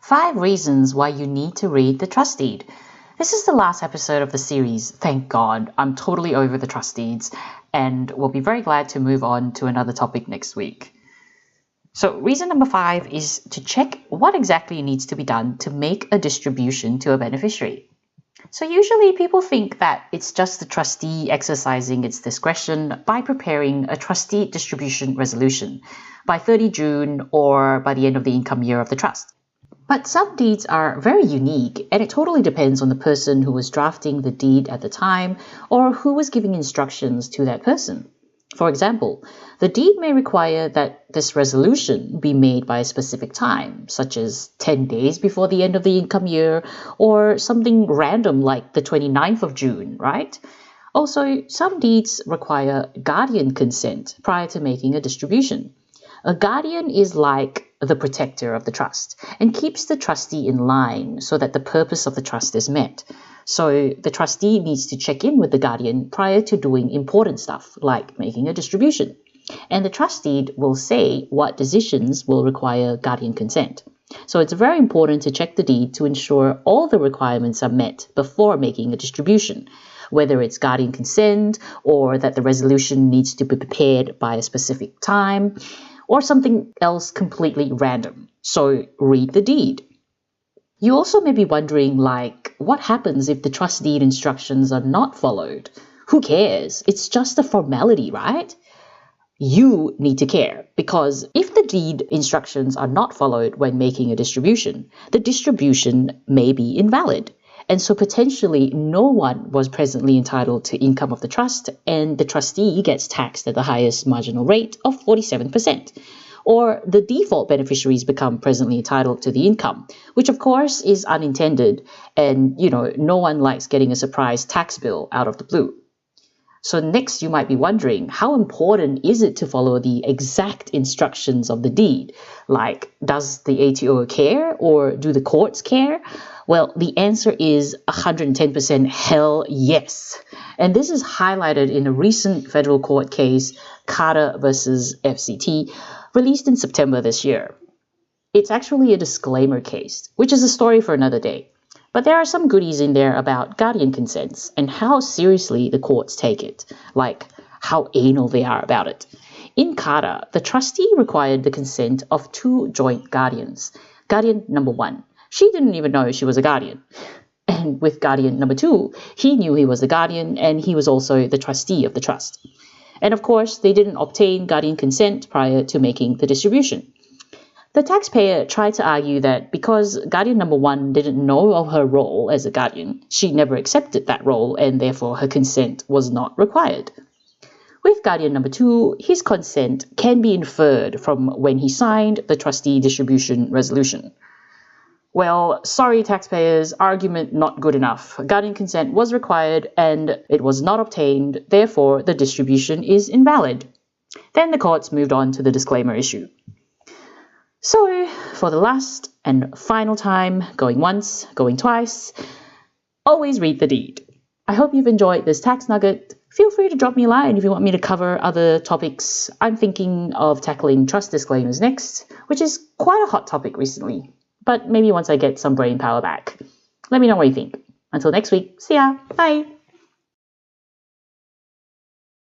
5 reasons why you need to read the trust deed. This is the last episode of the series. Thank God. I'm totally over the trust deeds and will be very glad to move on to another topic next week. So reason number 5 is to check what exactly needs to be done to make a distribution to a beneficiary. So usually people think that it's just the trustee exercising its discretion by preparing a trustee distribution resolution by 30 June or by the end of the income year of the trust. But some deeds are very unique, and it totally depends on the person who was drafting the deed at the time or who was giving instructions to that person. For example, the deed may require that this resolution be made by a specific time, such as 10 days before the end of the income year, or something random like the 29th of June, right? Also, some deeds require guardian consent prior to making a distribution. A guardian is like the protector of the trust and keeps the trustee in line so that the purpose of the trust is met. So the trustee needs to check in with the guardian prior to doing important stuff like making a distribution. And the trust deed will say what decisions will require guardian consent. So it's very important to check the deed to ensure all the requirements are met before making a distribution, whether it's guardian consent or that the resolution needs to be prepared by a specific time, or something else completely random. So read the deed. You also may be wondering, what happens if the trust deed instructions are not followed? Who cares? It's just a formality, right? You need to care, because if the deed instructions are not followed when making a distribution, the distribution may be invalid. And so potentially no one was presently entitled to income of the trust, and the trustee gets taxed at the highest marginal rate of 47%. Or the default beneficiaries become presently entitled to the income, which of course is unintended, and no one likes getting a surprise tax bill out of the blue. So next you might be wondering, how important is it to follow the exact instructions of the deed? Does the ATO care, or do the courts care? Well, the answer is 110% hell yes. And this is highlighted in a recent federal court case, Carter versus FCT, released in September this year. It's actually a disclaimer case, which is a story for another day. But there are some goodies in there about guardian consents and how seriously the courts take it, like how anal they are about it. In Carter, the trustee required the consent of 2 joint guardians. Guardian number 1, she didn't even know she was a guardian. And with guardian number 2, he knew he was a guardian and he was also the trustee of the trust. And of course, they didn't obtain guardian consent prior to making the distribution. The taxpayer tried to argue that because guardian number 1 didn't know of her role as a guardian, she never accepted that role and therefore her consent was not required. With guardian number 2, his consent can be inferred from when he signed the trustee distribution resolution. Well, sorry taxpayers, argument not good enough. Guardian consent was required and it was not obtained, therefore the distribution is invalid. Then the courts moved on to the disclaimer issue. So, for the last and final time, going once, going twice, always read the deed. I hope you've enjoyed this tax nugget. Feel free to drop me a line if you want me to cover other topics. I'm thinking of tackling trust disclaimers next, which is quite a hot topic recently. But maybe once I get some brain power back. Let me know what you think. Until next week, see ya. Bye.